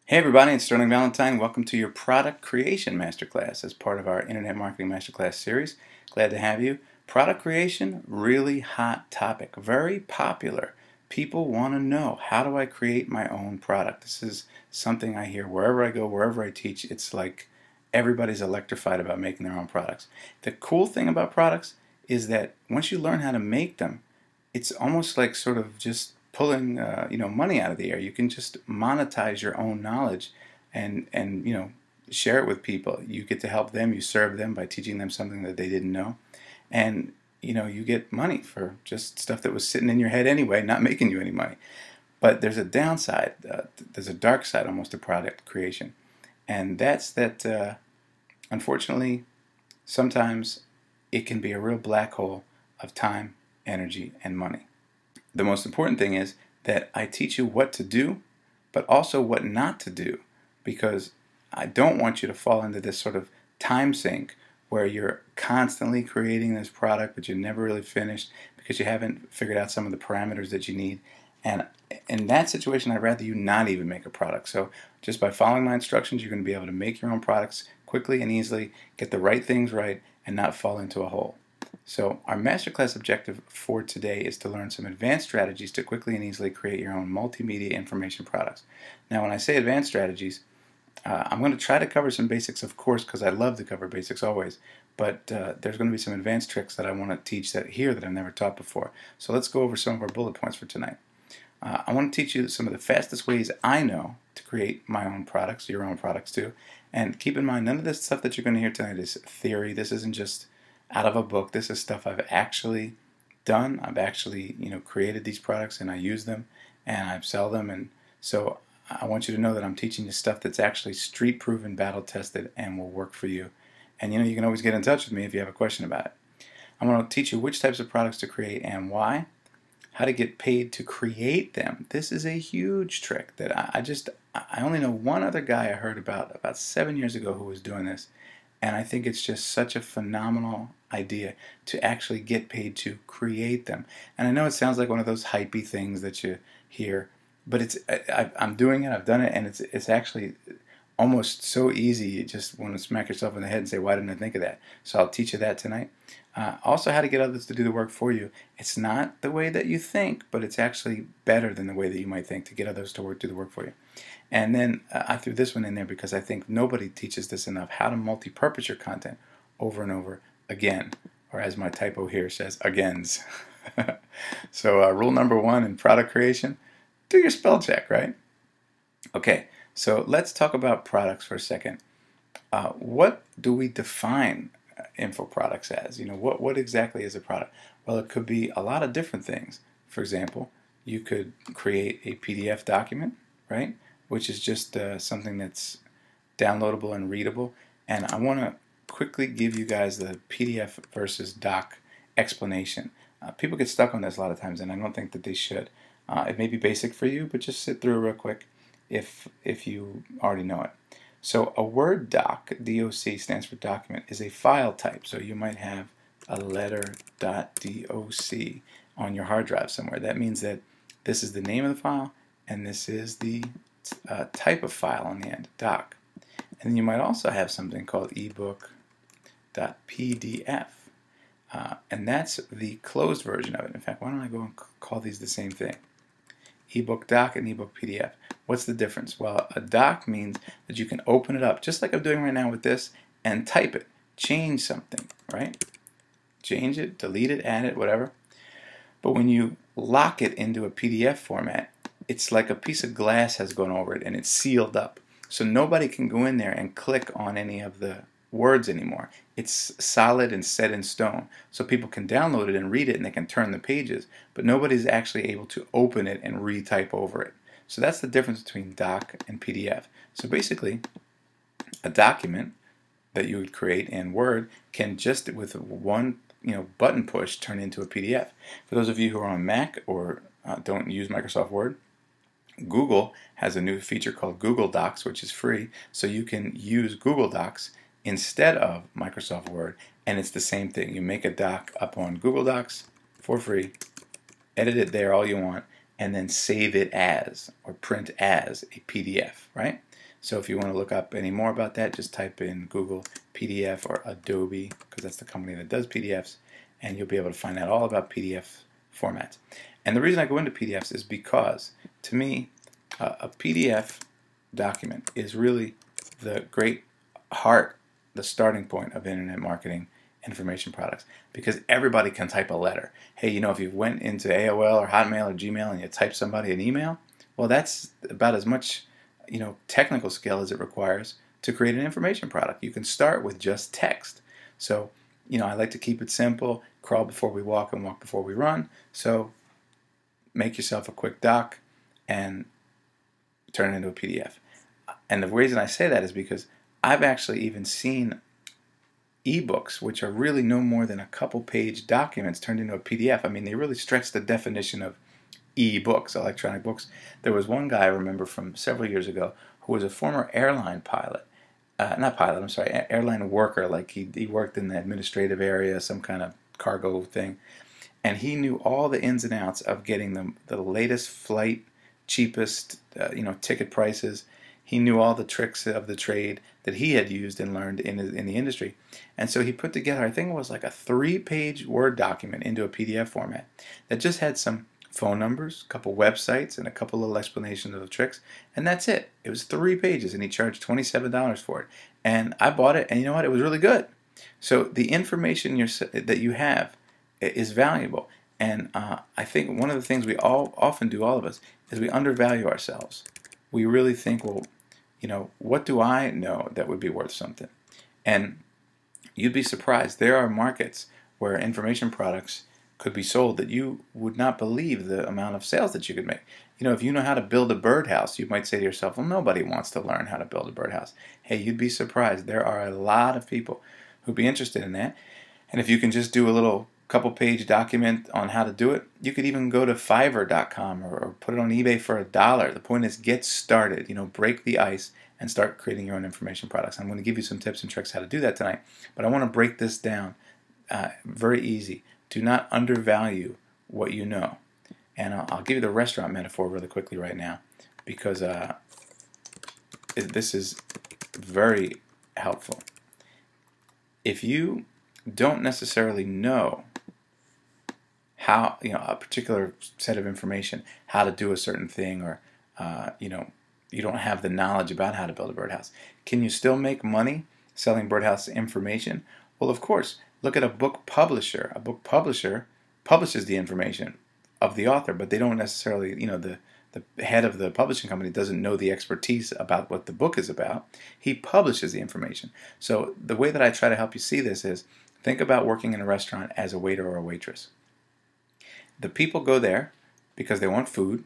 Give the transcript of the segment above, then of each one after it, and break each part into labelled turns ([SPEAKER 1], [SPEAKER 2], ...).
[SPEAKER 1] Hey everybody, it's Sterling Valentine. Welcome to your Product Creation Masterclass as part of our Internet Marketing Masterclass series. Glad to have you. Product creation, really hot topic, very popular. People want to know, how do I create my own product? This is something I hear wherever I go, wherever I teach. It's like everybody's electrified about making their own products. The cool thing about products is that once you learn how to make them, it's almost like sort of just pulling money out of the air. You can just monetize your own knowledge and share it with people. You get to help them. You serve them by teaching them something that they didn't know, and you get money for just stuff that was sitting in your head anyway, not making you any money. But there's a downside. There's a dark side almost to product creation, and that's that. Unfortunately, sometimes it can be a real black hole of time, energy, and money. The most important thing is that I teach you what to do, but also what not to do, because I don't want you to fall into this sort of time sink where you're constantly creating this product, but you're never really finished because you haven't figured out some of the parameters that you need. And in that situation, I'd rather you not even make a product. So just by following my instructions, you're going to be able to make your own products quickly and easily, get the right things right, and not fall into a hole. So our masterclass objective for today is to learn some advanced strategies to quickly and easily create your own multimedia information products. Now when I say advanced strategies, I'm going to try to cover some basics, of course, because I love to cover basics always, but there's going to be some advanced tricks that I want to teach that I've never taught before. So let's go over some of our bullet points for tonight. I want to teach you some of the fastest ways I know to create my own products, your own products too. And keep in mind, none of this stuff that you're going to hear tonight is theory. This isn't just out of a book. This is stuff I've actually done. I've actually, created these products and I use them and I sell them. And so I want you to know that I'm teaching you stuff that's actually street proven, battle tested, and will work for you. And you can always get in touch with me if you have a question about it. I'm going to teach you which types of products to create and why, how to get paid to create them. This is a huge trick that I only know one other guy I heard about 7 years ago who was doing this, and I think it's just such a phenomenal idea to actually get paid to create them. And I know it sounds like one of those hypey things that you hear, but I'm doing it, I've done it, and it's actually almost so easy you just want to smack yourself in the head and say, why didn't I think of that? So I'll teach you that tonight. Also, how to get others to do the work for you. It's not the way that you think, but it's actually better than the way that you might think, to get others to do the work for you. And then I threw this one in there because I think nobody teaches this enough: how to multi-purpose your content over and over again, or as my typo here says, agains. So rule number one in product creation: do your spell check, right? Okay, so let's talk about products for a second. What do we define info products as? What exactly is a product? Well, it could be a lot of different things. For example, you could create a PDF document, right? Which is just something that's downloadable and readable. And I want to quickly give you guys the PDF versus doc explanation. People get stuck on this a lot of times, and I don't think that they should. It may be basic for you, but just sit through it real quick if you already know it. So a Word doc, DOC stands for document, is a file type. So you might have a letter.doc on your hard drive somewhere. That means that this is the name of the file and this is the type of file on the end, doc. And then you might also have something called ebook.pdf. And that's the closed version of it. In fact, why don't I go and call these the same thing? Ebook doc and ebook PDF. What's the difference? Well, a doc means that you can open it up, just like I'm doing right now with this, and type it, change something, right? Change it, delete it, add it, whatever. But when you lock it into a PDF format, it's like a piece of glass has gone over it and it's sealed up. So nobody can go in there and click on any of the words anymore. It's solid and set in stone. So people can download it and read it and they can turn the pages, but nobody's actually able to open it and retype over it. So that's the difference between doc and PDF. So basically, a document that you would create in Word can just with one button push turn into a PDF. For those of you who are on Mac or don't use Microsoft Word, Google has a new feature called Google Docs, which is free, so you can use Google Docs instead of Microsoft Word, and it's the same thing. You make a doc up on Google Docs for free, edit it there all you want, and then save it as or print as a PDF, right? So if you want to look up any more about that, just type in Google PDF or Adobe, because that's the company that does PDFs, and you'll be able to find out all about PDF formats. And the reason I go into PDFs is because, to me, a PDF document is really the great heart, the starting point of internet marketing information products, because everybody can type a letter. Hey, you know, if you went into AOL or Hotmail or Gmail and you type somebody an email, well, that's about as much, you know, technical skill as it requires to create an information product. You can start with just text. So, you know, I like to keep it simple, crawl before we walk and walk before we run. So make yourself a quick doc and turn it into a PDF. And the reason I say that is because I've actually even seen ebooks, which are really no more than a couple page documents turned into a PDF. I mean, they really stretch the definition of e-books, electronic books. There was one guy I remember from several years ago who was a former airline pilot. Not pilot, I'm sorry, airline worker. Like he worked in the administrative area, some kind of cargo thing. And he knew all the ins and outs of getting the latest flight, cheapest, ticket prices. He knew all the tricks of the trade that he had used and learned in the industry. And so he put together, I think it was like a 3-page Word document into a PDF format that just had some phone numbers, a couple websites, and a couple little explanations of the tricks. And that's it. It was 3 pages, and he charged $27 for it. And I bought it, and you know what? It was really good. So the information that you have is valuable. And I think one of the things we often do, all of us, is we undervalue ourselves. We really think, well, you know, what do I know that would be worth something? And you'd be surprised. There are markets where information products could be sold that you would not believe the amount of sales that you could make. You know, if you know how to build a birdhouse, you might say to yourself, well, nobody wants to learn how to build a birdhouse. Hey, you'd be surprised. There are a lot of people who'd be interested in that. And if you can just do a little couple-page document on how to do it, you could even go to Fiverr.com or put it on eBay for $1. The point is, get started. You know, break the ice and start creating your own information products. I'm going to give you some tips and tricks how to do that tonight, but I want to break this down very easy. Do not undervalue what you know. And I'll give you the restaurant metaphor really quickly right now, because this is very helpful. If you don't necessarily know how, you know, a particular set of information, how to do a certain thing, or you don't have the knowledge about how to build a birdhouse, can you still make money selling birdhouse information? Well, of course. Look at a book publisher. A book publisher publishes the information of the author, but they don't necessarily, you know, the head of the publishing company doesn't know the expertise about what the book is about. He publishes the information. So the way that I try to help you see this is, think about working in a restaurant as a waiter or a waitress. The people go there because they want food,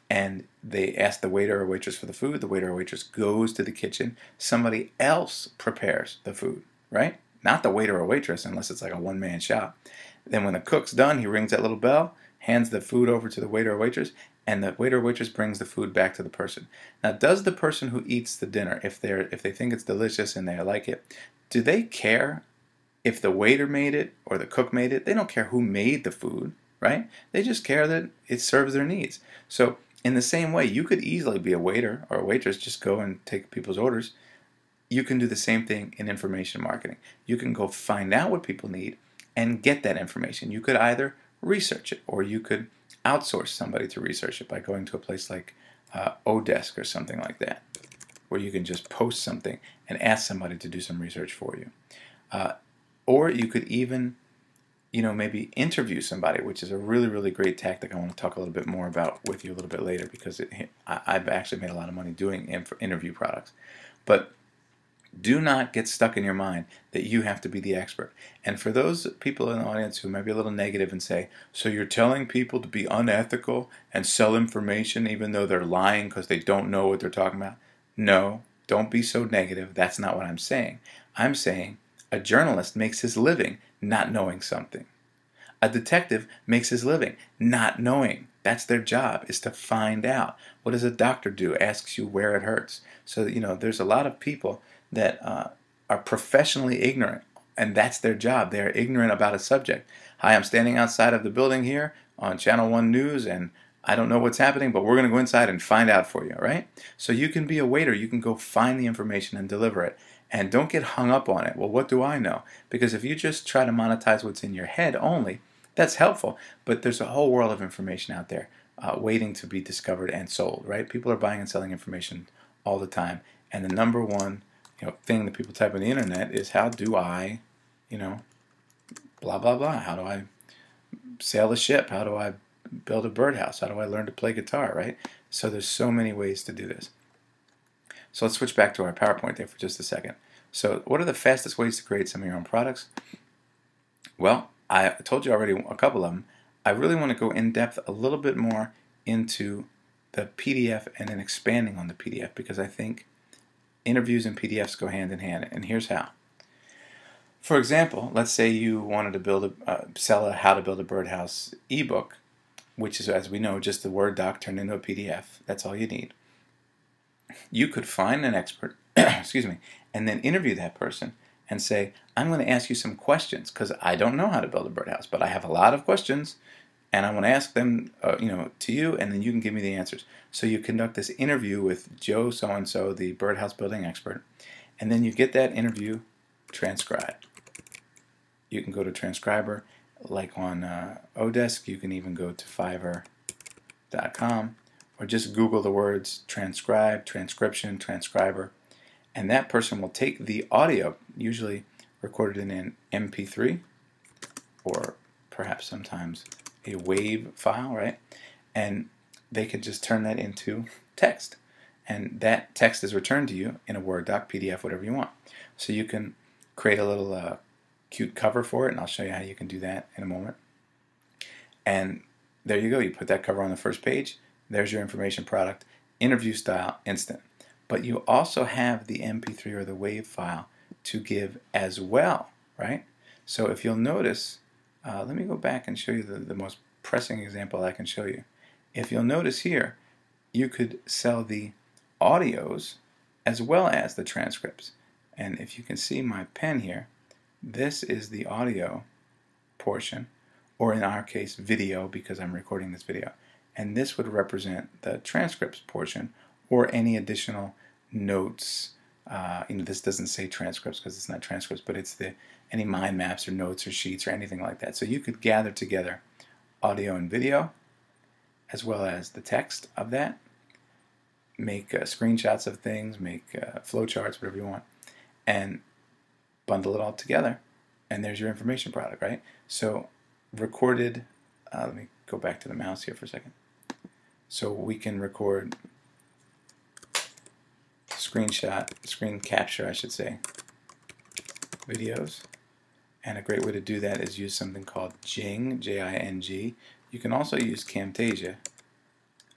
[SPEAKER 1] and they ask the waiter or waitress for the food. The waiter or waitress goes to the kitchen. Somebody else prepares the food, right? Not the waiter or waitress, unless it's like a one-man shop. Then when the cook's done, he rings that little bell, hands the food over to the waiter or waitress, and the waiter or waitress brings the food back to the person. Now, does the person who eats the dinner, if they think it's delicious and they like it, do they care if the waiter made it or the cook made it? They don't care who made the food, right? They just care that it serves their needs. So in the same way, you could easily be a waiter or a waitress, just go and take people's orders. You can do the same thing in information marketing. You can go find out what people need and get that information. You could either research it, or you could outsource somebody to research it by going to a place like Odesk or something like that, where you can just post something and ask somebody to do some research for you. Or you could even, maybe interview somebody, which is a really, really great tactic I want to talk a little bit more about with you a little bit later, because I've actually made a lot of money doing interview products. But do not get stuck in your mind that you have to be the expert. And for those people in the audience who might be a little negative and say, so you're telling people to be unethical and sell information even though they're lying because they don't know what they're talking about? No, don't be so negative. That's not what I'm saying. I'm saying a journalist makes his living not knowing something. A detective makes his living not knowing. That's their job, is to find out. What does a doctor do? Asks you where it hurts. So, there's a lot of people that are professionally ignorant, and that's their job. They're ignorant about a subject. Hi, I'm standing outside of the building here on Channel 1 News, and I don't know what's happening, but we're going to go inside and find out for you, right? So you can be a waiter. You can go find the information and deliver it. And don't get hung up on it. Well, what do I know? Because if you just try to monetize what's in your head only, that's helpful. But there's a whole world of information out there waiting to be discovered and sold, right? People are buying and selling information all the time. And the number one thing that people type on the internet is, how do I, blah, blah, blah. How do I sail a ship? How do I build a birdhouse? How do I learn to play guitar, right? So there's so many ways to do this. So let's switch back to our PowerPoint there for just a second. So what are the fastest ways to create some of your own products? Well, I told you already a couple of them. I really want to go in depth a little bit more into the PDF and then expanding on the PDF, because I think interviews and PDFs go hand in hand, and here's how. For example, let's say you wanted to sell a How to Build a Birdhouse ebook, which is, as we know, just the Word doc turned into a PDF. That's all you need. You could find an expert, excuse me, and then interview that person and say, I'm going to ask you some questions because I don't know how to build a birdhouse, but I have a lot of questions, and I want to ask them, to you, and then you can give me the answers. So you conduct this interview with Joe so-and-so, the birdhouse building expert, and then you get that interview transcribed. You can go to Transcriber, like on Odesk. You can even go to Fiverr.com, or just Google the words transcribe, transcription, transcriber, and that person will take the audio, usually recorded in an MP3, or perhaps sometimes a WAV file, right? And they could just turn that into text, and that text is returned to you in a Word doc, PDF, whatever you want. So you can create a little cute cover for it, and I'll show you how you can do that in a moment. And there you go. You put that cover on the first page. There's your information product, interview style, instant. But you also have the MP3 or the WAV file to give as well, right? So if you'll notice, let me go back and show you the most pressing example I can show you. If you'll notice here, you could sell the audios as well as the transcripts. And if you can see my pen here, this is the audio portion, or in our case, video, because I'm recording this video. And this would represent the transcripts portion, or any additional notes. This doesn't say transcripts because it's not transcripts, but it's any mind maps or notes or sheets or anything like that. So you could gather together audio and video, as well as the text of that, make screenshots of things, make flowcharts, whatever you want, and bundle it all together, and there's your information product, right? So recorded, let me go back to the mouse here for a second. So we can record screen capture, I should say, videos. And a great way to do that is use something called Jing, J-I-N-G. You can also use Camtasia,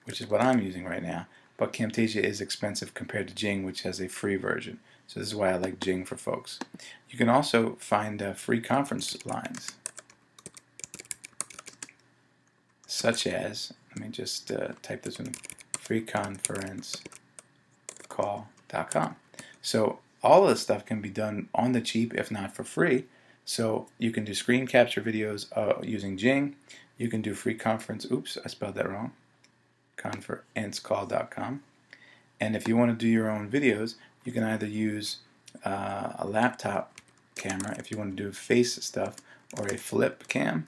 [SPEAKER 1] which is what I'm using right now. But Camtasia is expensive compared to Jing, which has a free version. So this is why I like Jing for folks. You can also find free conference lines, such as, let me just type this in, freeconferencecall.com. So all of this stuff can be done on the cheap, if not for free. So you can do screen capture videos using Jing. You can do free conference, oops, I spelled that wrong, conferencecall.com. And if you want to do your own videos, you can either use a laptop camera if you want to do face stuff, or a flip cam.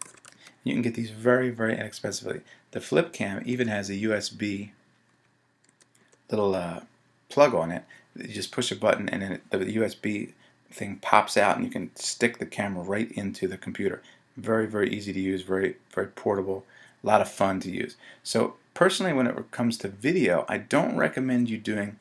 [SPEAKER 1] You can get these very, very inexpensively. The flip cam even has a USB little plug on it. You just push a button and then the USB thing pops out, and you can stick the camera right into the computer. Very, very easy to use, very, very portable, a lot of fun to use. So personally, when it comes to video, I don't recommend you doing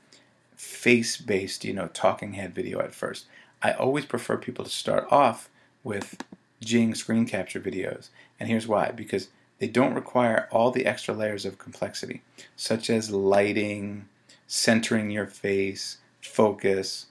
[SPEAKER 1] face-based, talking head video at first. I always prefer people to start off with Jing screen capture videos. And here's why: because they don't require all the extra layers of complexity, such as lighting, centering your face, focus.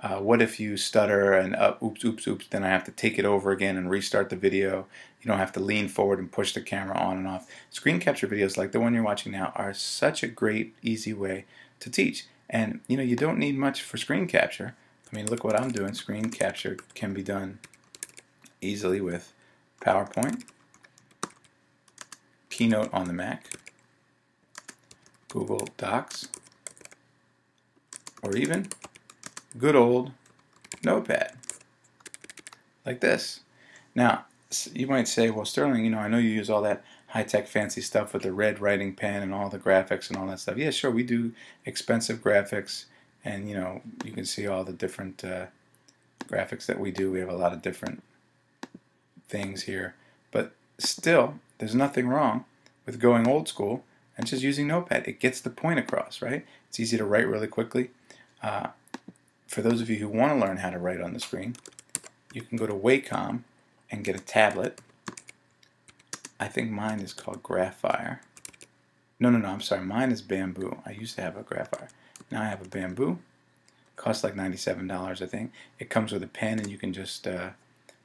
[SPEAKER 1] What if you stutter and oops, then I have to take it over again and restart the video. You don't have to lean forward and push the camera on and off. Screen capture videos like the one you're watching now are such a great, easy way to teach. And you don't need much for screen capture. I mean, look what I'm doing. Screen capture can be done easily with PowerPoint, Keynote on the Mac, Google Docs, or even good old Notepad, like this. Now, you might say, well, Sterling, I know you use all that high-tech fancy stuff with the red writing pen and all the graphics and all that stuff. Yeah, sure, we do expensive graphics, and you can see all the different graphics that we do. We have a lot of different things here, but still, there's nothing wrong with going old school and just using Notepad. It gets the point across, right? It's easy to write really quickly. For those of you who want to learn how to write on the screen, you can go to Wacom and get a tablet. I think mine is called Graphire. No, I'm sorry. Mine is Bamboo. I used to have a Graphire. Now I have a Bamboo. Costs like $97, I think. It comes with a pen, and you can just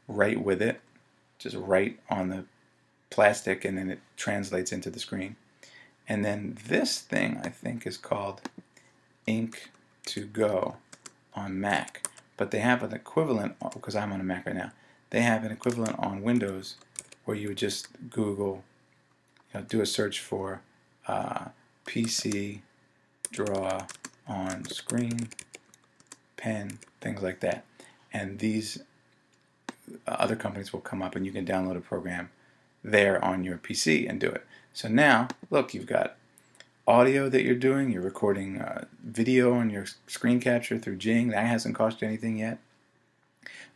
[SPEAKER 1] write with it. Just write on the plastic, and then it translates into the screen. And then this thing, I think, is called Ink2Go on Mac. But they have an equivalent, because I'm on a Mac right now, they have an equivalent on Windows where you would just Google, do a search for PC Draw on Screen, pen, things like that. And these other companies will come up, and you can download a program there on your PC and do it. So now, look, you've got audio that you're doing. You're recording video on your screen capture through Jing. That hasn't cost you anything yet.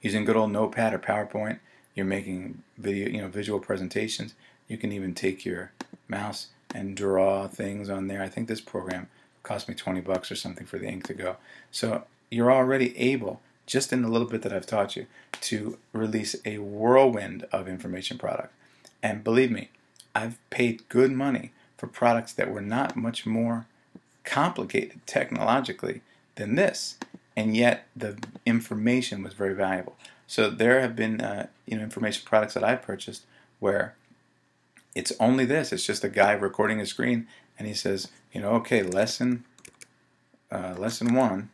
[SPEAKER 1] Using good old Notepad or PowerPoint, you're making video, visual presentations. You can even take your mouse and draw things on there. I think this program cost me 20 bucks or something for the Ink2Go. So you're already able, just in the little bit that I've taught you, to release a whirlwind of information product. And believe me, I've paid good money for products that were not much more complicated technologically than this, and yet the information was very valuable. So there have been information products that I've purchased where it's only this. It's just a guy recording a screen, and he says, okay, lesson 1,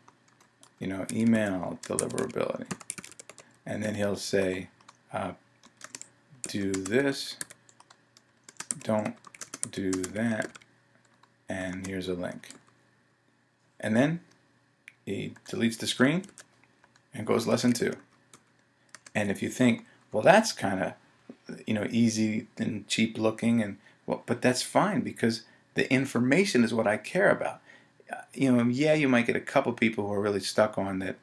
[SPEAKER 1] email deliverability, and then he'll say, do this, don't do that, and here's a link. And then he deletes the screen and goes lesson 2. And if you think, well, that's kind of easy and cheap looking, but that's fine, because the information is what I care about. Yeah, you might get a couple people who are really stuck on that.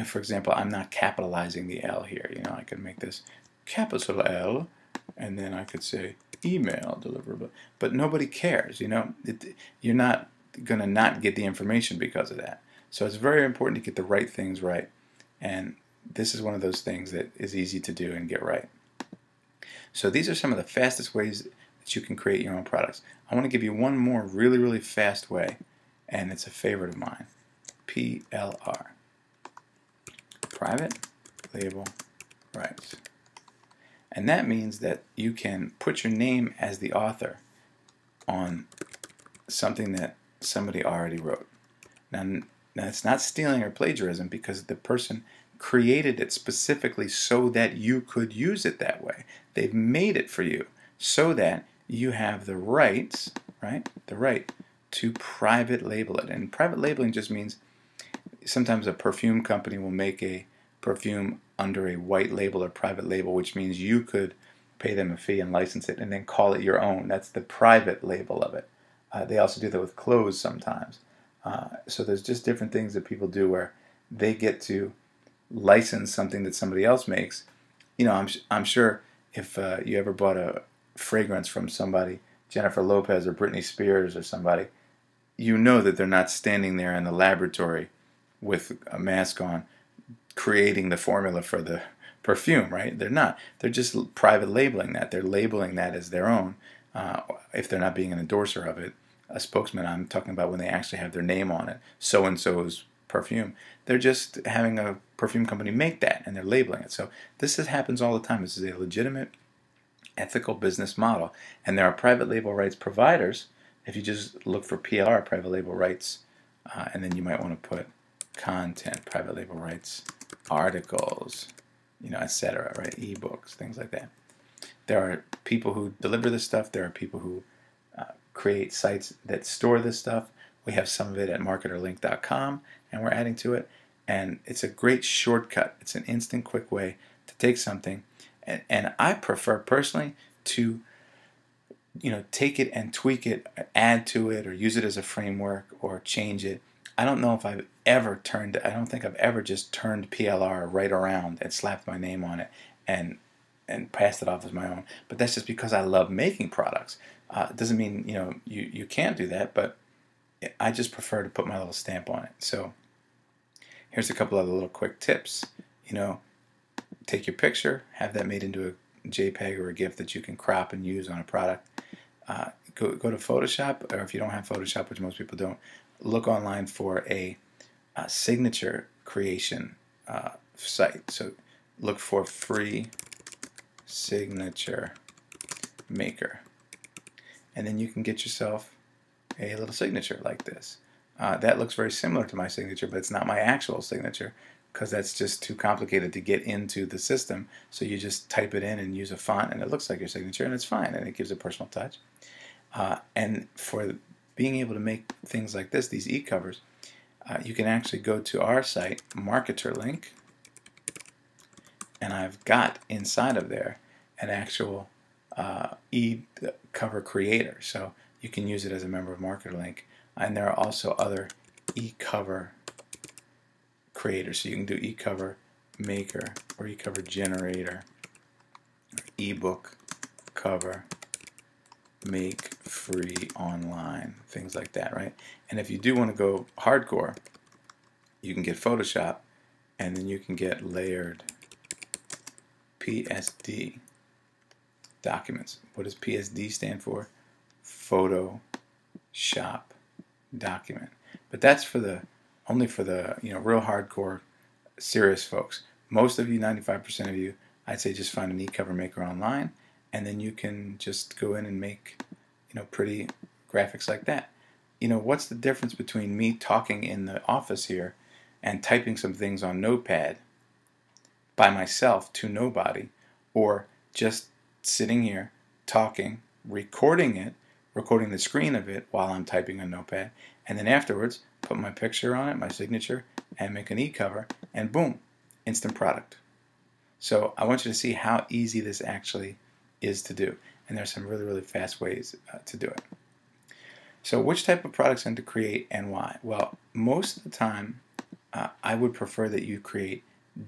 [SPEAKER 1] For example, I'm not capitalizing the L here. I could make this capital L, and then I could say email deliverable. But nobody cares. You're not going to not get the information because of that. So it's very important to get the right things right. And this is one of those things that is easy to do and get right. So these are some of the fastest ways that you can create your own products. I want to give you one more really, really fast way, and it's a favorite of mine. PLR. Private Label Rights. And that means that you can put your name as the author on something that somebody already wrote. Now it's not stealing or plagiarism, because the person created it specifically so that you could use it that way. They've made it for you so that you have the rights, right? The right to private label it. And private labeling just means sometimes a perfume company will make a perfume under a white label or private label, which means you could pay them a fee and license it and then call it your own. That's the private label of it. They also do that with clothes sometimes. So there's just different things that people do where they get to license something that somebody else makes. I'm sure if you ever bought a fragrance from somebody, Jennifer Lopez or Britney Spears or somebody, you know that they're not standing there in the laboratory with a mask on creating the formula for the perfume, right? They're not. They're just private labeling that. They're labeling that as their own. If they're not being an endorser of it, a spokesman, I'm talking about when they actually have their name on it, so-and-so's perfume. They're just having a perfume company make that, and they're labeling it. So this happens all the time. This is a legitimate, ethical business model. And there are private label rights providers. If you just look for PLR, private label rights, and then you might want to put content, private label rights, articles, etc., right? Ebooks, things like that. There are people who deliver this stuff. There are people who create sites that store this stuff. We have some of it at marketerlink.com, and we're adding to it. And it's a great shortcut. It's an instant, quick way to take something. And I prefer personally to take it and tweak it, add to it, or use it as a framework, or change it. I don't think I've ever just turned PLR right around and slapped my name on it and passed it off as my own. But that's just because I love making products. It doesn't mean you can't do that, but I just prefer to put my little stamp on it. So here's a couple other little quick tips. Take your picture, have that made into a JPEG or a GIF that you can crop and use on a product. Go to Photoshop, or if you don't have Photoshop, which most people don't, look online for a signature creation site. So look for free signature maker, and then you can get yourself a little signature like this. That looks very similar to my signature, but it's not my actual signature because that's just too complicated to get into the system. So you just type it in and use a font, and it looks like your signature, and it's fine, and it gives a personal touch. And for being able to make things like this, these e-covers, you can actually go to our site, MarketerLink, and I've got inside of there an actual e-cover creator. So you can use it as a member of MarketerLink. And there are also other e-cover creators. So you can do e-cover maker, or e-cover generator, or ebook cover, make free online, things like that, right? And if you do want to go hardcore, you can get Photoshop, and then you can get layered PSD documents. What does PSD stand for? Photoshop document. But that's only for the real hardcore, serious folks. Most of you, 95% of you, I'd say just find an e-cover maker online, and then you can just go in and make pretty graphics like that. What's the difference between me talking in the office here and typing some things on Notepad by myself to nobody, or just sitting here talking, recording the screen of it while I'm typing on Notepad, and then afterwards put my picture on it, my signature, and make an e-cover, and boom, instant product. So I want you to see how easy this actually is to do, and there's some really, really fast ways to do it. So which type of products and to create, and why? Well, most of the time I would prefer that you create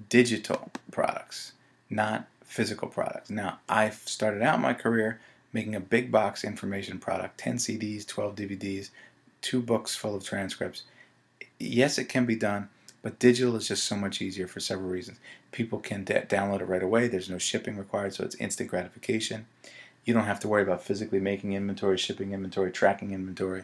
[SPEAKER 1] digital products, not physical products. Now, I started out my career making a big box information product, 10 CDs, 12 DVDs, 2 books full of transcripts. Yes, it can be done, but digital is just so much easier for several reasons. People can download it right away. There's no shipping required, so it's instant gratification. You don't have to worry about physically making inventory, shipping inventory, tracking inventory.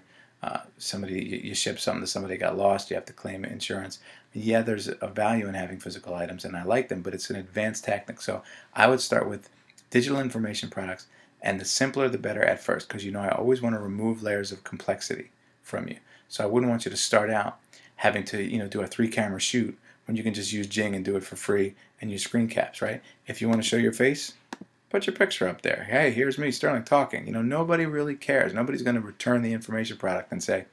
[SPEAKER 1] You ship something to somebody, got lost, you have to claim insurance. Yeah, there's a value in having physical items, and I like them, but it's an advanced tactic. So I would start with digital information products, and the simpler the better at first, because I always want to remove layers of complexity from you. So I wouldn't want you to start out having to do a 3-camera shoot when you can just use Jing and do it for free and use screen caps, right? If you want to show your face, put your picture up there. Hey, here's me, Sterling, talking. Nobody really cares. Nobody's going to return the information product and say,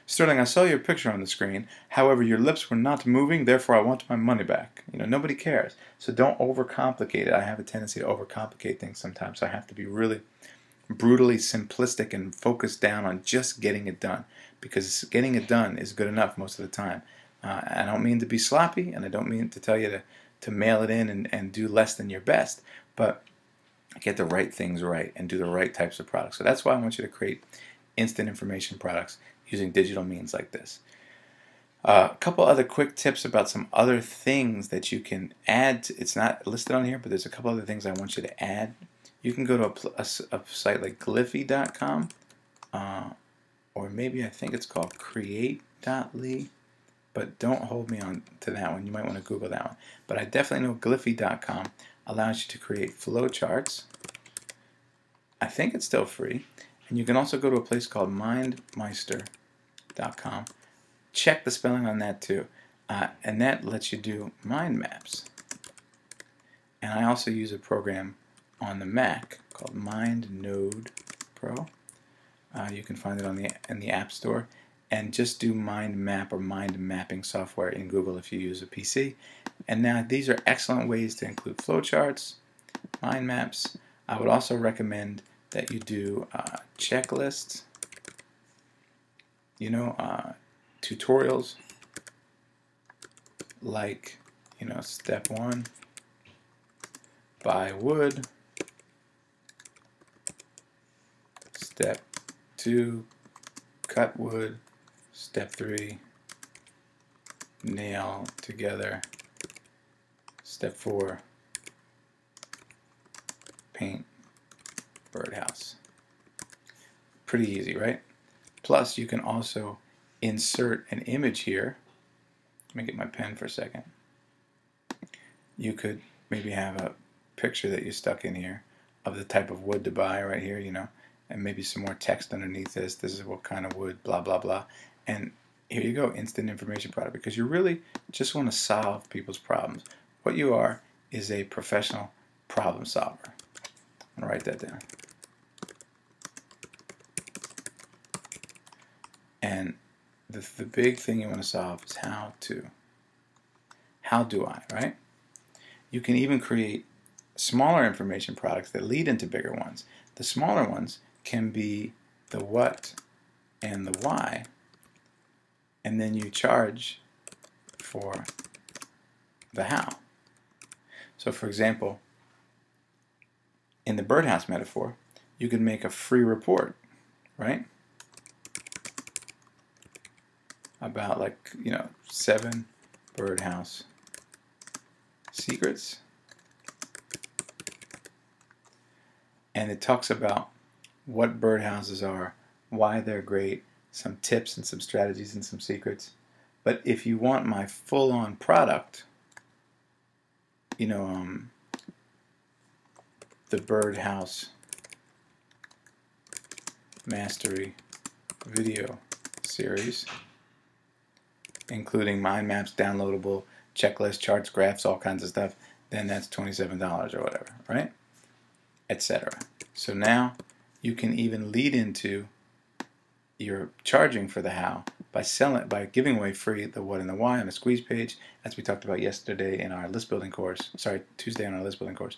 [SPEAKER 1] Sterling, I saw your picture on the screen. However, your lips were not moving, therefore I want my money back. Nobody cares. So don't overcomplicate it. I have a tendency to overcomplicate things sometimes. So I have to be really brutally simplistic and focus down on just getting it done, because getting it done is good enough most of the time. I don't mean to be sloppy, and I don't mean to tell you to mail it in and do less than your best, but get the right things right and do the right types of products. So that's why I want you to create instant information products using digital means like this. A couple other quick tips about some other things that you can add. It's not listed on here, but there's a couple other things I want you to add. You can go to a site like Gliffy.com, or maybe I think it's called Create.ly, but don't hold me on to that one. You might want to Google that one. But I definitely know Gliffy.com allows you to create flowcharts. I think it's still free. And you can also go to a place called MindMeister.com. Check the spelling on that too. And that lets you do mind maps. And I also use a program on the Mac called MindNode Pro. You can find it on in the App Store. And just do mind map or mind mapping software in Google if you use a PC. And now these are excellent ways to include flowcharts, mind maps. I would also recommend that you do checklists, tutorials like, step 1, buy wood, step 2, cut wood, step 3, nail together, step 4, paint birdhouse. Pretty easy, right? Plus, you can also insert an image here. Let me get my pen for a second. You could maybe have a picture that you stuck in here of the type of wood to buy right here, and maybe some more text underneath this. This is what kind of wood, blah, blah, blah. And here you go, instant information product, because you really just want to solve people's problems. What you are is a professional problem solver. I'm going to write that down. And the big thing you want to solve is how to. How do I, right? You can even create smaller information products that lead into bigger ones. The smaller ones can be the what and the why, and then you charge for the how. So for example, in the birdhouse metaphor, you could make a free report, right? About 7 birdhouse secrets. And it talks about what birdhouses are, why they're great, some tips and some strategies and some secrets. But if you want my full-on product, the Birdhouse Mastery video series, including mind maps, downloadable, checklists, charts, graphs, all kinds of stuff, then that's $27 or whatever, right? Etc. So now you can even lead into your charging for the how by giving away free the what and the why on the squeeze page, as we talked about yesterday in our list building course, Tuesday on our list building course,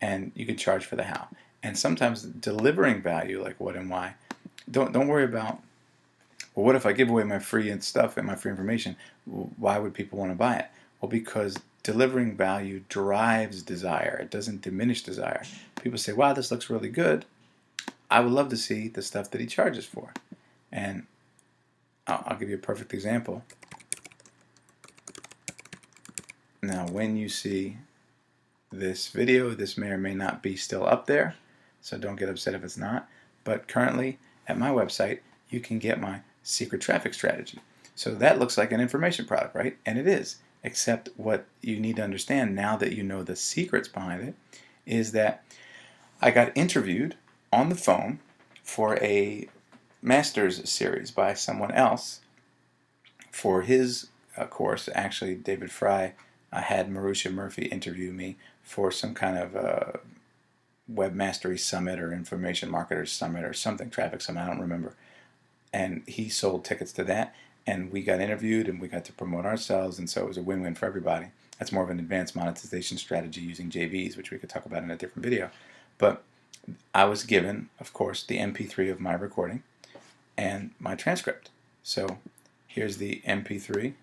[SPEAKER 1] and you can charge for the how. And sometimes delivering value like what and why, don't worry about, well, what if I give away my free stuff and my free information? Why would people want to buy it? Well, because delivering value drives desire. It doesn't diminish desire. People say, wow, this looks really good. I would love to see the stuff that he charges for. And I'll give you a perfect example. Now, when you see this video, this may or may not be still up there, so don't get upset if it's not. But currently, at my website, you can get my secret traffic strategy. So that looks like an information product, right? And it is, except what you need to understand now that you know the secrets behind it is that I got interviewed on the phone for a master's series by someone else for his course. Actually, David Fry had Marusha Murphy interview me for some kind of web mastery summit or information marketers summit or something, traffic summit, I don't remember. And he sold tickets to that, and we got interviewed and we got to promote ourselves, and so it was a win-win for everybody. That's more of an advanced monetization strategy using JVs, which we could talk about in a different video. But I was given, of course, the MP3 of my recording and my transcript. So here's the MP3.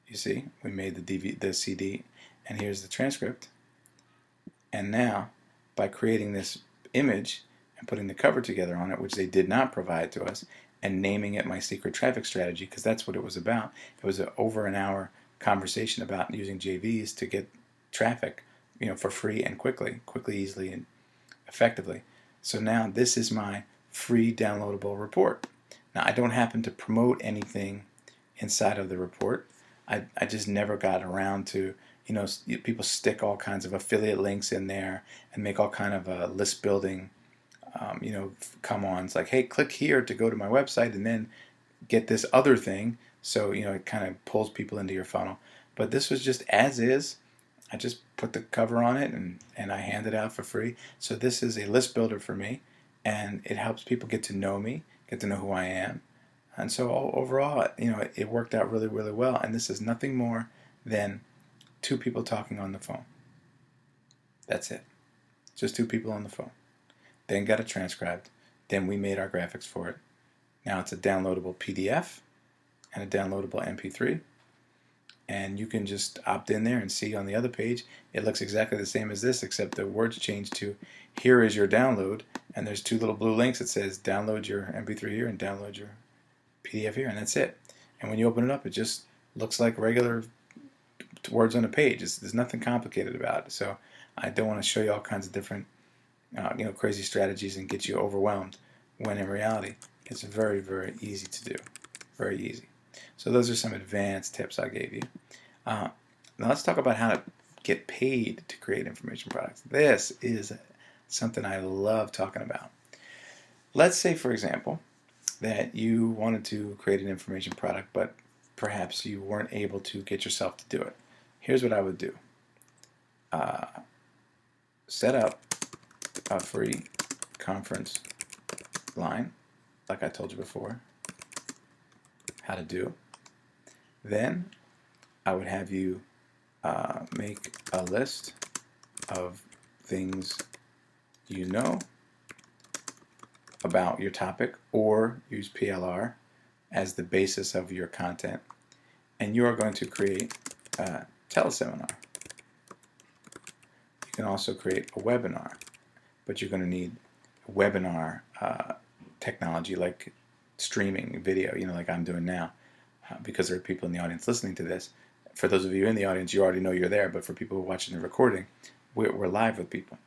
[SPEAKER 1] You see, we made the CD, and here's the transcript. And now, by creating this image and putting the cover together on it, which they did not provide to us, and naming it my secret traffic strategy, because that's what it was about. It was an over an hour conversation about using JVs to get traffic, for free and quickly, easily, and effectively. So now this is my free downloadable report. Now I don't happen to promote anything inside of the report. I just never got around to, people stick all kinds of affiliate links in there and make all kind of list building, come-ons like, hey, click here to go to my website and then get this other thing. So, it kind of pulls people into your funnel. But this was just as is. I just put the cover on it and I hand it out for free. So this is a list builder for me. and it helps people get to know me, get to know who I am. And so overall, it worked out really, really well. And this is nothing more than two people talking on the phone. That's it. Just two people on the phone. Then got it transcribed. Then we made our graphics for it. Now it's a downloadable PDF and a downloadable MP3. And you can just opt in there and see on the other page, it looks exactly the same as this, except the words changed to here is your download. And there's two little blue links that says download your MP3 here and download your PDF here, and that's it. And when you open it up, it just looks like regular words on a page. There's nothing complicated about it. So I don't want to show you all kinds of different crazy strategies and get you overwhelmed, when in reality it's very, very easy to do. Very easy. So those are some advanced tips I gave you. Now let's talk about how to get paid to create information products. This is something I love talking about. Let's say, for example, that you wanted to create an information product, but perhaps you weren't able to get yourself to do it. Here's what I would do. Set up a free conference line, like I told you before, how to do. Then I would have you make a list of things you know about your topic, or use PLR as the basis of your content, and you are going to create a teleseminar. You can also create a webinar, but you're going to need webinar technology like streaming video, like I'm doing now, because there are people in the audience listening to this. For those of you in the audience, you already know you're there, but for people who are watching the recording, we're live with people.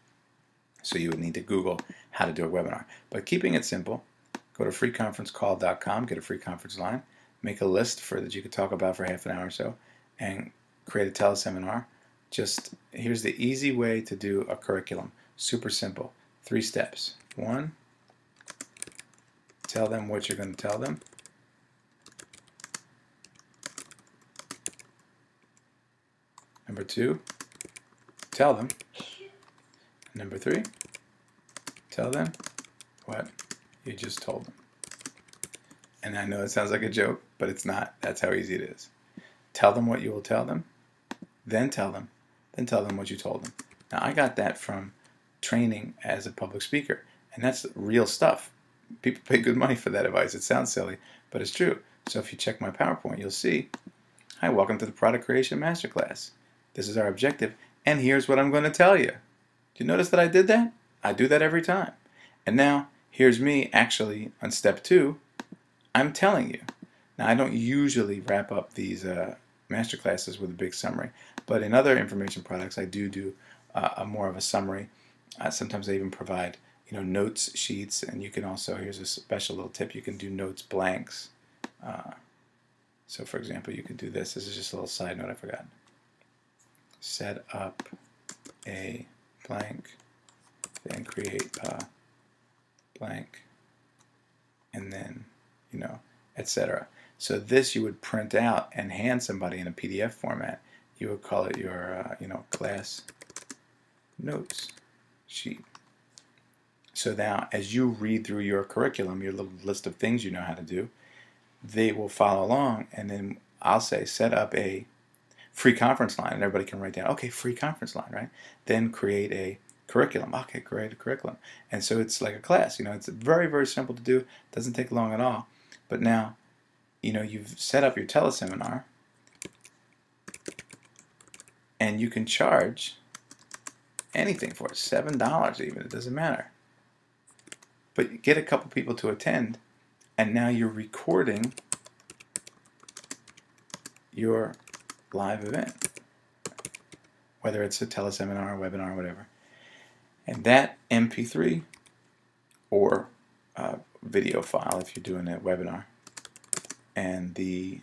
[SPEAKER 1] So you would need to Google how to do a webinar. But keeping it simple, go to freeconferencecall.com, get a free conference line, make a list that you could talk about for half an hour or so, and create a teleseminar. Just here's the easy way to do a curriculum. Super simple. 3 steps. 1, tell them what you're going to tell them. Number 2, tell them. Number 3, tell them what you just told them. And I know it sounds like a joke, but it's not. That's how easy it is. Tell them what you will tell them, then tell them what you told them. Now, I got that from training as a public speaker, and that's real stuff. People pay good money for that advice. It sounds silly, but it's true. So if you check my PowerPoint, you'll see, hi, welcome to the Product Creation Masterclass. This is our objective, and here's what I'm going to tell you. Do you notice that I did that? I do that every time. And now, here's me actually on step 2. I'm telling you. Now, I don't usually wrap up these masterclasses with a big summary, but in other information products, I do a more of a summary. Sometimes I even provide notes sheets, and you can also, here's a special little tip, you can do notes blanks. So for example, you could do this. This is just a little side note I forgot. Set up a blank, then create a blank, and then, etc. So this you would print out and hand somebody in a PDF format. You would call it your, class notes sheet. So now, as you read through your curriculum, your little list of things you know how to do, they will follow along, and then I'll say, set up a free conference line, and everybody can write down, okay, free conference line, right? Then create a curriculum. Okay, create a curriculum. And so it's like a class, it's very, very simple to do. Doesn't take long at all. But now, you've set up your teleseminar, and you can charge anything for it, $7 even, it doesn't matter. But get a couple people to attend, and now you're recording your live event, whether it's a teleseminar, webinar, whatever. And that MP3 or video file, if you're doing a webinar, and the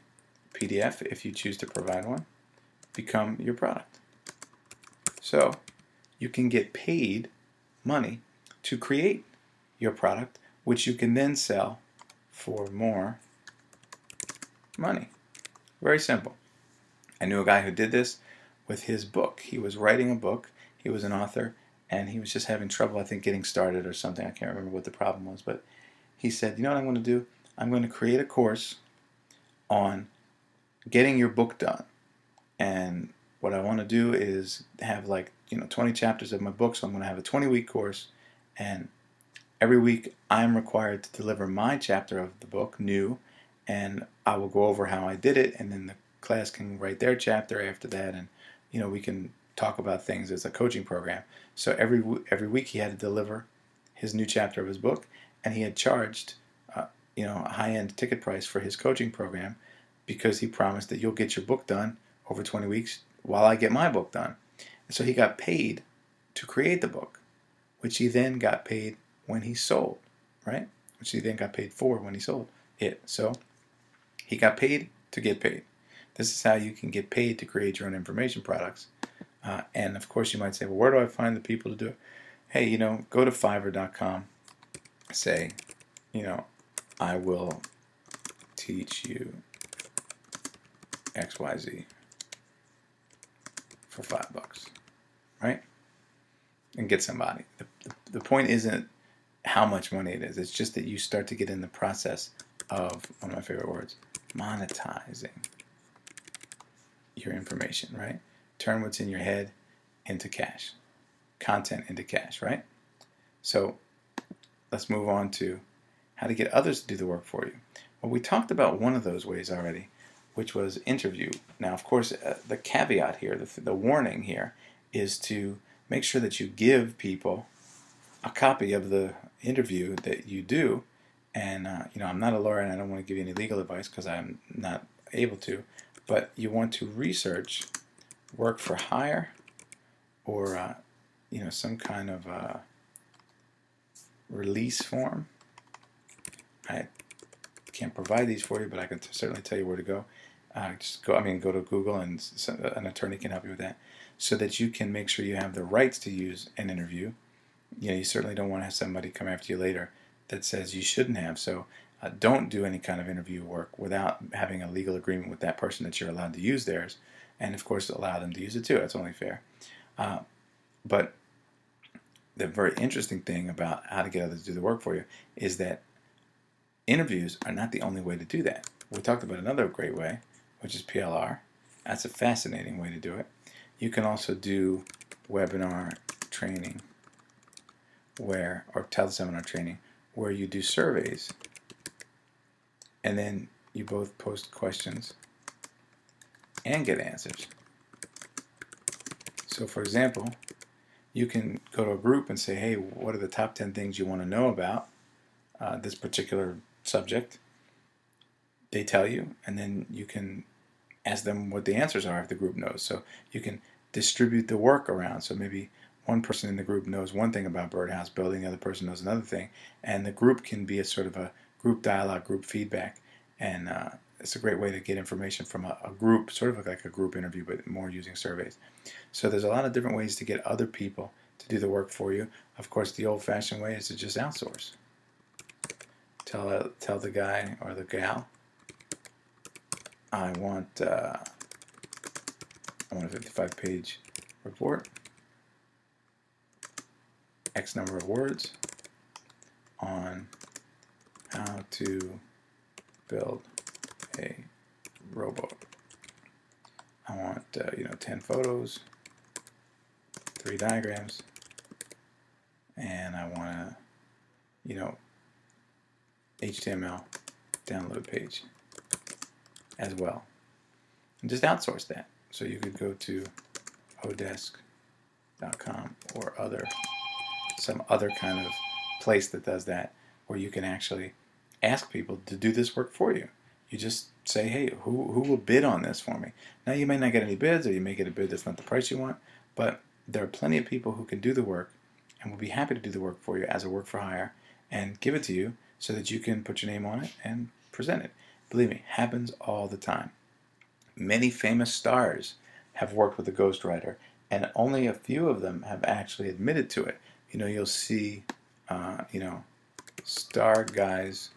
[SPEAKER 1] PDF, if you choose to provide one, become your product. So you can get paid money to create your product, which you can then sell for more money. Very simple. I knew a guy who did this with his book. He was writing a book. He was an author, and he was just having trouble, I think, getting started or something. I can't remember what the problem was, but he said, you know what I'm going to do? I'm going to create a course on getting your book done. And what I want to do is have 20 chapters of my book, so I'm going to have a 20-week course, and every week I'm required to deliver my chapter of the book, new, and I will go over how I did it, and then the class can write their chapter after that, and we can talk about things as a coaching program. So every week he had to deliver his new chapter of his book, and he had charged a high-end ticket price for his coaching program because he promised that you'll get your book done over 20 weeks while I get my book done. And so he got paid to create the book, which he then got paid when he sold, right? Which he then got paid for when he sold it. So he got paid to get paid. This is how you can get paid to create your own information products. And of course you might say, well, where do I find the people to do it? Hey, go to Fiverr.com, say, I will teach you XYZ for $5, right? And get somebody. The point isn't how much money it is. It's just that you start to get in the process of, one of my favorite words, monetizing your information, right? Turn what's in your head into cash. Content into cash, right? So let's move on to how to get others to do the work for you. Well, we talked about one of those ways already, which was interview. Now, of course, the caveat here, the warning here, is to make sure that you give people a copy of the interview that you do. And, I'm not a lawyer and I don't want to give you any legal advice because I'm not able to, but you want to research work for hire or, some kind of release form. I can't provide these for you, but I can certainly tell you where to go. Go to Google, and an attorney can help you with that, so that you can make sure you have the rights to use an interview. You certainly don't want to have somebody come after you later that says you shouldn't have. So don't do any kind of interview work without having a legal agreement with that person that you're allowed to use theirs, and of course allow them to use it too. That's only fair. But the very interesting thing about how to get others to do the work for you is that interviews are not the only way to do that. We talked about another great way, which is PLR. That's a fascinating way to do it. You can also do webinar training or teleseminar training where you do surveys and then you both post questions and get answers. So for example, you can go to a group and say, hey, what are the top 10 things you want to know about this particular subject? They tell you, and then you can ask them what the answers are if the group knows. So you can distribute the work around. So maybe one person in the group knows one thing about birdhouse building, the other person knows another thing, and the group can be a sort of a group dialogue, group feedback, and it's a great way to get information from a group, sort of like a group interview, but more using surveys. So there's a lot of different ways to get other people to do the work for you. Of course, the old-fashioned way is to just outsource. Tell the guy or the gal, I want a 55-page report, X number of words on how to build a rowboat. I want 10 photos, 3 diagrams, and I want a HTML download page as well. And just outsource that. So you could go to odesk.com or some other kind of place that does that, where you can actually ask people to do this work for you. You just say, hey, who will bid on this for me? Now you may not get any bids, or you may get a bid that's not the price you want, but there are plenty of people who can do the work and will be happy to do the work for you as a work for hire and give it to you so that you can put your name on it and present it. Believe me, happens all the time. Many famous stars have worked with a ghostwriter, and only a few of them have actually admitted to it. You'll see, Star Guys,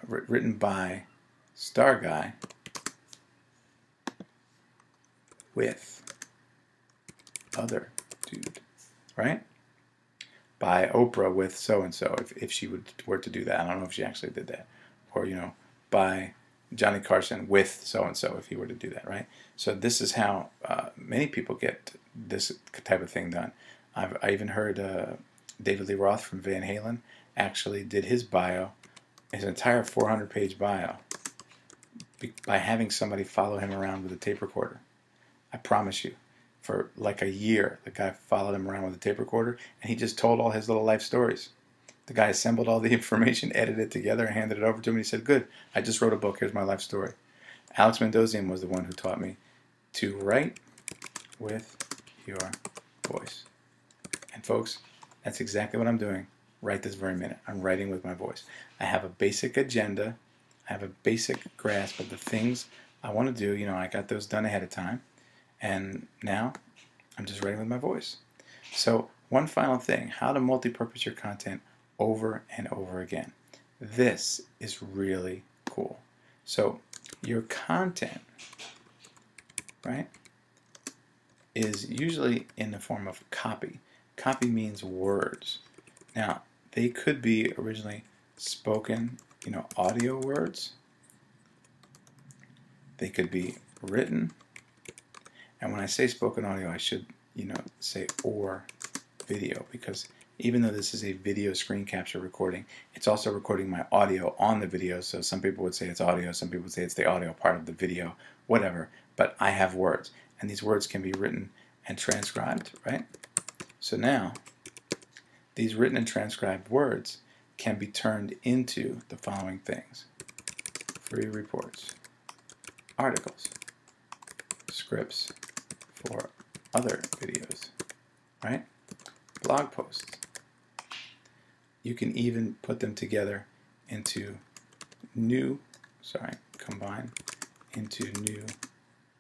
[SPEAKER 1] written by Star Guy with other dude, right? By Oprah with so-and-so, if she were to do that. I don't know if she actually did that. Or, by Johnny Carson with so-and-so, if he were to do that, right? So this is how many people get this type of thing done. I even heard David Lee Roth from Van Halen actually did his bio, his entire 400-page bio, by having somebody follow him around with a tape recorder. I promise you, for like a year, the guy followed him around with a tape recorder, and he just told all his little life stories. The guy assembled all the information, edited it together, and handed it over to him, and he said, good, I just wrote a book, here's my life story. Alex Mandossian was the one who taught me to write with your voice. And folks, that's exactly what I'm doing right this very minute. I'm writing with my voice. I have a basic agenda. I have a basic grasp of the things I want to do. I got those done ahead of time. And now I'm just writing with my voice. So one final thing, how to multi-purpose your content over and over again. This is really cool. So your content, right, is usually in the form of copy. Copy means words. Now, they could be originally spoken, audio words. They could be written. And when I say spoken audio, I should, say or video, because even though this is a video screen capture recording, it's also recording my audio on the video. So some people would say it's audio, some people would say it's the audio part of the video, whatever. But I have words, and these words can be written and transcribed, right? So now, these written and transcribed words can be turned into the following things: free reports, articles, scripts for other videos, right? Blog posts. You can even put them together into combine into new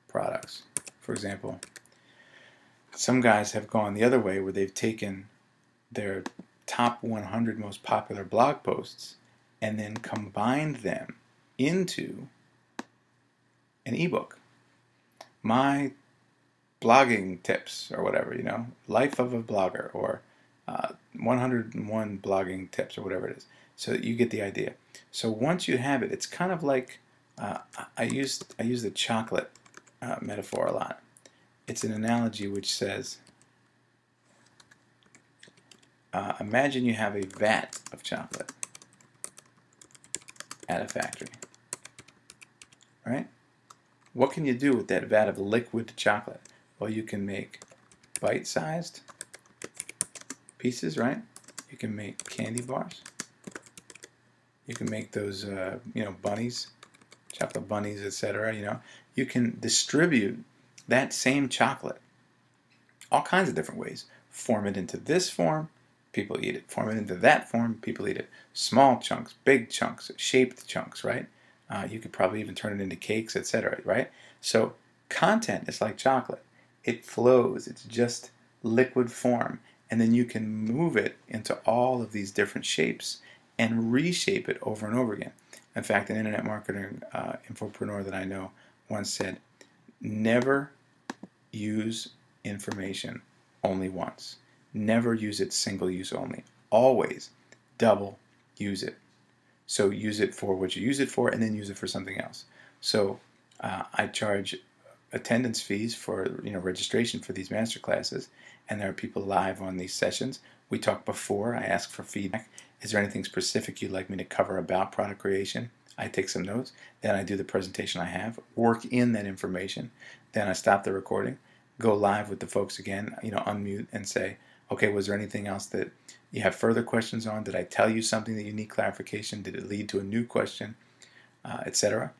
[SPEAKER 1] products. For example, some guys have gone the other way where they've taken their top 100 most popular blog posts and then combined them into an ebook. My blogging tips, or whatever, life of a blogger, or 101 blogging tips, or whatever it is. So that you get the idea. So once you have it, it's kind of like I use the chocolate metaphor a lot. It's an analogy which says, imagine you have a vat of chocolate at a factory, right? What can you do with that vat of liquid chocolate? Well, you can make bite-sized pieces, right? You can make candy bars. You can make those, bunnies, chocolate bunnies, etc. You can distribute that same chocolate all kinds of different ways. Form it into this form, people eat it. Form it into that form, people eat it. Small chunks, big chunks, shaped chunks, right? You could probably even turn it into cakes, etc., right? So content is like chocolate. It flows. It's just liquid form. And then you can move it into all of these different shapes and reshape it over and over again. In fact, an internet marketing infopreneur that I know once said, never use information only once. Never use it single use only. Always double use it. So use it for what you use it for, and then use it for something else. So I charge attendance fees for registration for these master classes, and there are people live on these sessions. We talk before. I ask for feedback. Is there anything specific you'd like me to cover about product creation? I take some notes. Then I do the presentation I have, work in that information. Then I stop the recording, go live with the folks again, unmute and say, okay, was there anything else that you have further questions on? Did I tell you something that you need clarification? Did it lead to a new question, etc.?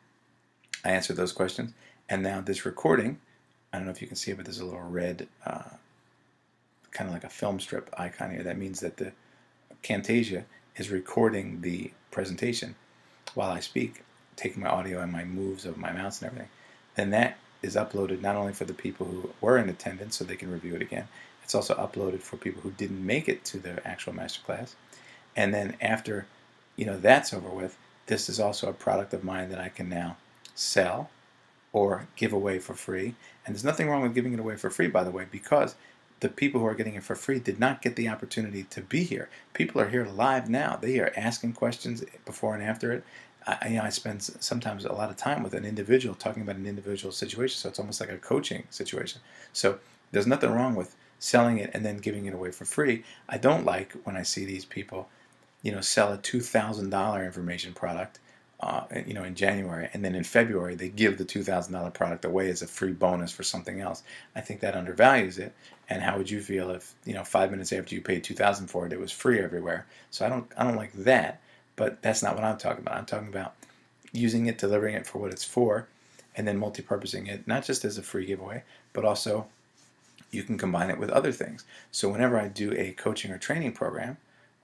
[SPEAKER 1] I answer those questions. And now this recording, I don't know if you can see it, but there's a little red, kind of like a film strip icon here. That means that the Camtasia is recording the presentation while I speak, taking my audio and my moves of my mouse and everything. Then that is uploaded not only for the people who were in attendance so they can review it again, it's also uploaded for people who didn't make it to the actual masterclass. And then after that's over with, this is also a product of mine that I can now sell or give away for free. And there's nothing wrong with giving it away for free, by the way, because the people who are getting it for free did not get the opportunity to be here. People are here live now. They are asking questions before and after it. I spend sometimes a lot of time with an individual talking about an individual situation, so it's almost like a coaching situation. So there's nothing wrong with selling it and then giving it away for free. I don't like when I see these people, sell a $2,000 information product, in January, and then in February they give the $2,000 product away as a free bonus for something else. I think that undervalues it. And how would you feel if 5 minutes after you paid $2,000 for it, it was free everywhere? So I don't like that. But that's not what I'm talking about. I'm talking about using it, delivering it for what it's for, and then multi-purposing it, not just as a free giveaway, but also you can combine it with other things. So whenever I do a coaching or training program,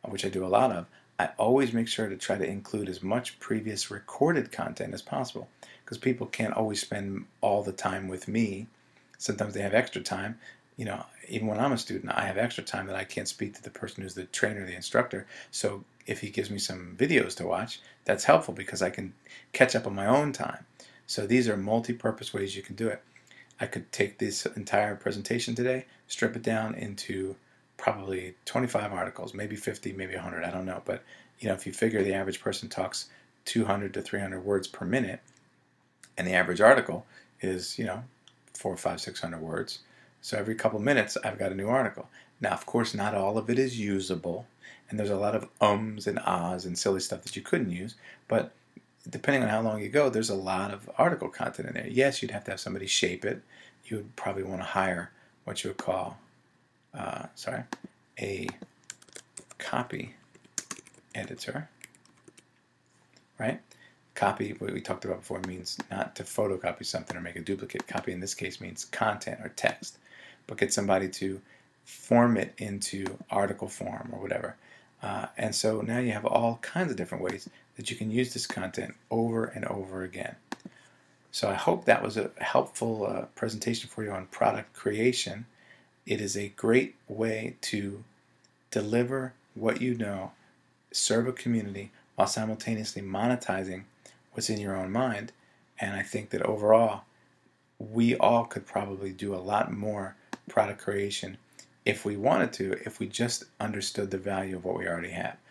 [SPEAKER 1] which I do a lot of, I always make sure to try to include as much previous recorded content as possible, because people can't always spend all the time with me. Sometimes they have extra time. Even when I'm a student, I have extra time that I can't speak to the person who's the trainer, the instructor. So if he gives me some videos to watch, that's helpful because I can catch up on my own time. So these are multi-purpose ways you can do it. I could take this entire presentation today, strip it down into probably 25 articles, maybe 50, maybe 100, I don't know. But if you figure the average person talks 200 to 300 words per minute, and the average article is 400, 500, 600 words, so every couple minutes I've got a new article. Now, of course, not all of it is usable, and there's a lot of ums and ahs and silly stuff that you couldn't use, but depending on how long you go, there's a lot of article content in there. Yes, you'd have to have somebody shape it. You would probably want to hire what you would call a copy editor, right? Copy, what we talked about before, means not to photocopy something or make a duplicate. Copy in this case means content or text, but get somebody to form it into article form or whatever. And so now you have all kinds of different ways that you can use this content over and over again. So I hope that was a helpful presentation for you on product creation. It is a great way to deliver what you know, serve a community, while simultaneously monetizing what's in your own mind. And I think that overall, we all could probably do a lot more product creation if we wanted to, if we just understood the value of what we already have.